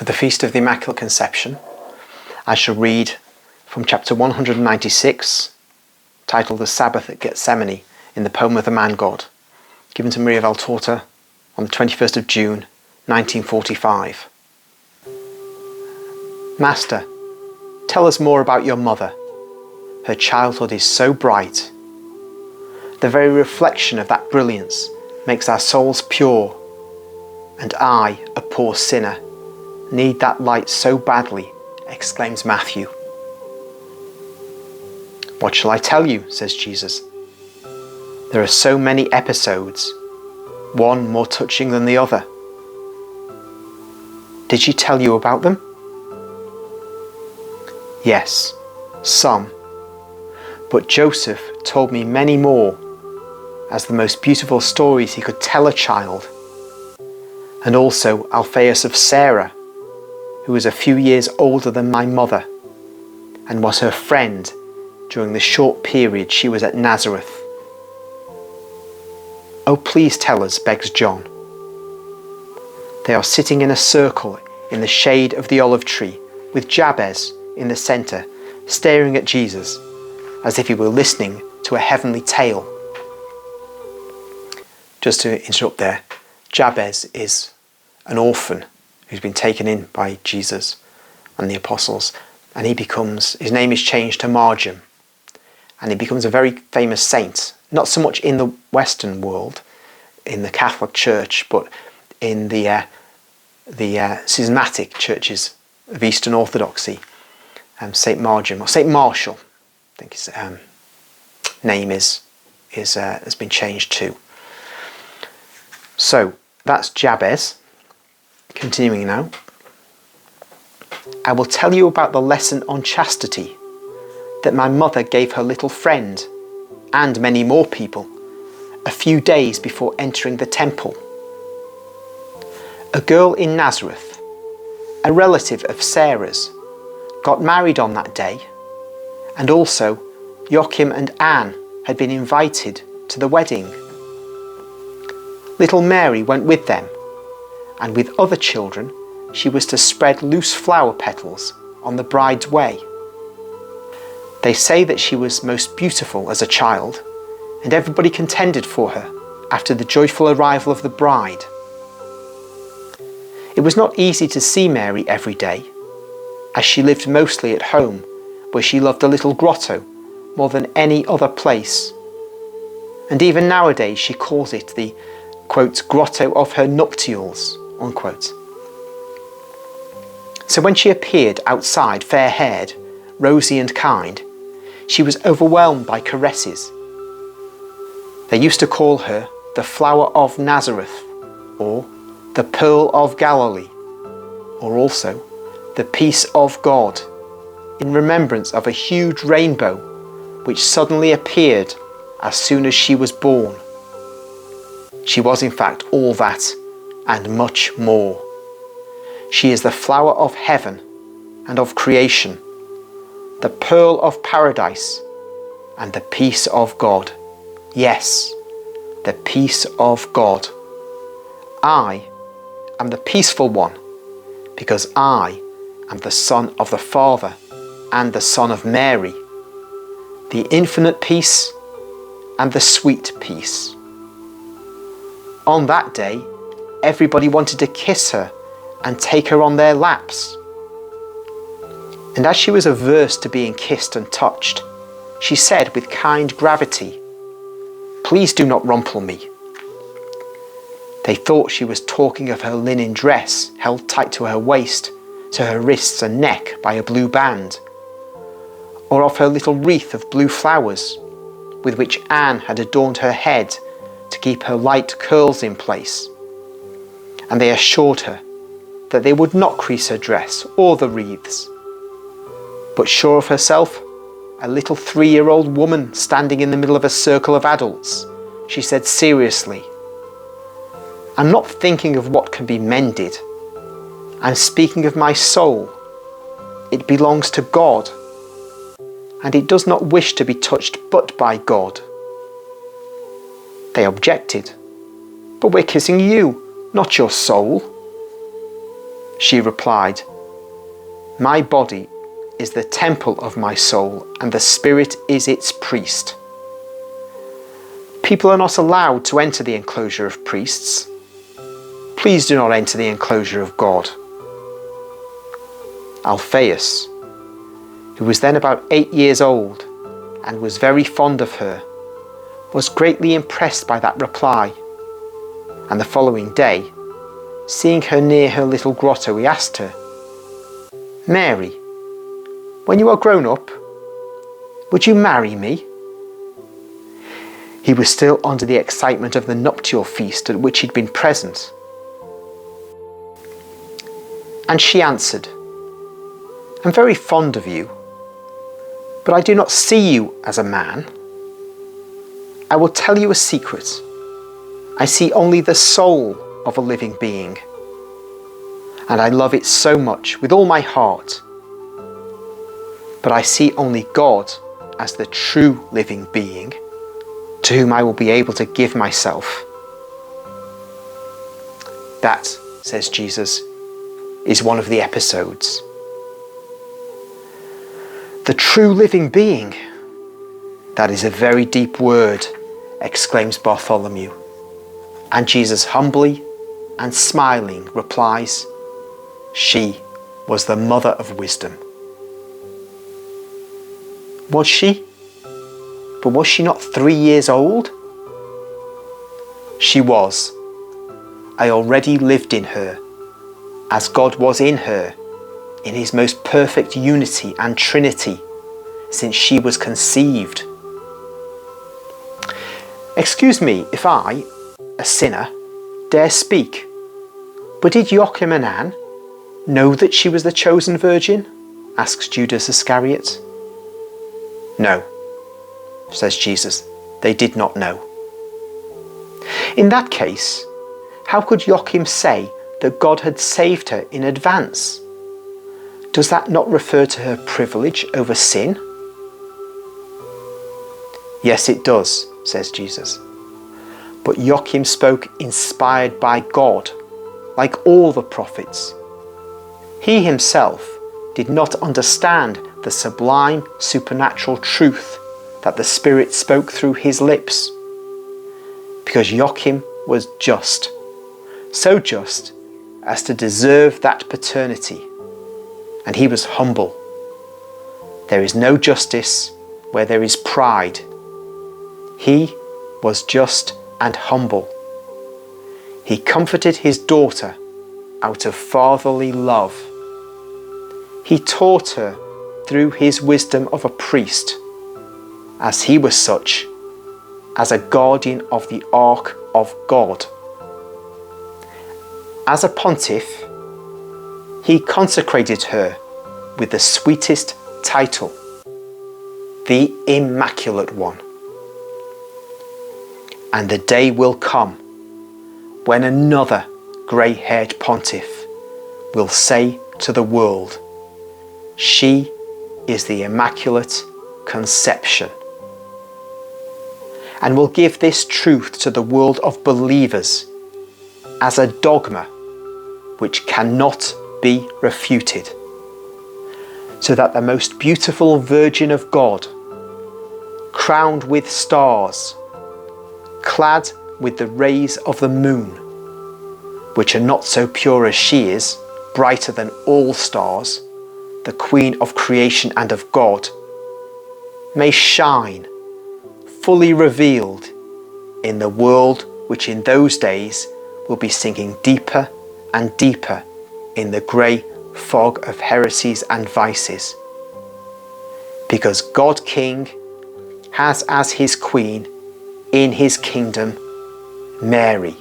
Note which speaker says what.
Speaker 1: the Feast of the Immaculate Conception, I shall read from chapter 196, titled The Sabbath at Gethsemane, in the poem of the Man God, given to Maria Valtorta on the 21st of June, 1945. Master, tell us more about your mother. Her childhood is so bright. The very reflection of that brilliance makes our souls pure, and I, a poor sinner, need that light so badly, exclaims Matthew. What shall I tell you, says Jesus. There are so many episodes, one more touching than the other. Did she tell you about them? Yes, some. But Joseph told me many more, as the most beautiful stories he could tell a child. And also Alphaeus of Sarah, who was a few years older than my mother, and was her friend during the short period she was at Nazareth. Oh, please tell us, begs John. They are sitting in a circle in the shade of the olive tree, with Jabez in the centre, staring at Jesus, as if he were listening to a heavenly tale. Just to interrupt there, Jabez is an orphan who's been taken in by Jesus and the apostles, and his name is changed to Margin, and he becomes a very famous saint, not so much in the Western world, in the Catholic Church, but in the schismatic churches of Eastern Orthodoxy. Saint Margin, or Saint Marshall, I think his name has been changed too. So that's Jabez. Continuing now. I will tell you about the lesson on chastity that my mother gave her little friend, and many more people, a few days before entering the temple. A girl in Nazareth, a relative of Sarah's, got married on that day, and also Joachim and Anne had been invited to the wedding. Little Mary went with them, and with other children she was to spread loose flower petals on the bride's way. They say that she was most beautiful as a child, and everybody contended for her after the joyful arrival of the bride. It was not easy to see Mary every day, as she lived mostly at home, where she loved a little grotto more than any other place. And even nowadays she calls it the, quote, grotto of her nuptials, unquote. So when she appeared outside, fair-haired, rosy and kind, she was overwhelmed by caresses. They used to call her the flower of Nazareth, or the pearl of Galilee, or also the peace of God, in remembrance of a huge rainbow which suddenly appeared as soon as she was born. She was in fact all that and much more. She is the flower of heaven and of creation, the pearl of paradise and the peace of God. Yes, the peace of God. I am the peaceful one because I am the Son of the Father and the Son of Mary, the infinite peace and the sweet peace. On that day, everybody wanted to kiss her and take her on their laps. And as she was averse to being kissed and touched, she said with kind gravity, "Please do not rumple me." They thought she was talking of her linen dress held tight to her waist, to her wrists and neck by a blue band, or of her little wreath of blue flowers with which Anne had adorned her head to keep her light curls in place. And they assured her that they would not crease her dress or the wreaths. But sure of herself, a little 3-year-old woman standing in the middle of a circle of adults, she said seriously, "I'm not thinking of what can be mended. I'm speaking of my soul. It belongs to God, and it does not wish to be touched but by God." They objected, "But we're kissing you, not your soul." She replied, "My body is the temple of my soul, and the spirit is its priest." People are not allowed to enter the enclosure of priests. Please do not enter the enclosure of God. Alphaeus, who was then about 8 years old and was very fond of her, was greatly impressed by that reply, and the following day, seeing her near her little grotto, he asked her, "Mary, when you are grown up, would you marry me?" He was still under the excitement of the nuptial feast at which he'd been present. And she answered, "I'm very fond of you, but I do not see you as a man. I will tell you a secret. I see only the soul of a living being, and I love it so much with all my heart. But I see only God as the true living being, to whom I will be able to give myself." That, says Jesus, is one of the episodes. The true living being. That is a very deep word, exclaims Bartholomew. And Jesus humbly and smiling replies, "She was the mother of wisdom." Was she? But was she not 3 years old? She was. I already lived in her, as God was in her, in his most perfect unity and Trinity, since she was conceived. Excuse me if I, a sinner, dare speak, but did Joachim and Anne know that she was the chosen virgin? Asks Judas Iscariot. No, says Jesus, they did not know. In that case, how could Joachim say that God had saved her in advance? Does that not refer to her privilege over sin? Yes, it does, says Jesus. But Joachim spoke inspired by God, like all the prophets. He himself did not understand the sublime supernatural truth that the Spirit spoke through his lips, because Joachim was just, so just as to deserve that paternity, and he was humble. There is no justice where there is pride. He was just and humble. He comforted his daughter out of fatherly love. He taught her through his wisdom of a priest, as he was such, as a guardian of the ark of God. As a pontiff, he consecrated her with the sweetest title, the Immaculate One. And the day will come when another grey-haired pontiff will say to the world, "She is the Immaculate Conception," and will give this truth to the world of believers as a dogma which cannot be refuted, so that the most beautiful Virgin of God, crowned with stars, clad with the rays of the moon, which are not so pure as she is, brighter than all stars, the Queen of creation and of God, may shine, fully revealed, in the world which in those days will be sinking deeper and deeper in the grey fog of heresies and vices. Because God King has as his Queen in his kingdom Mary,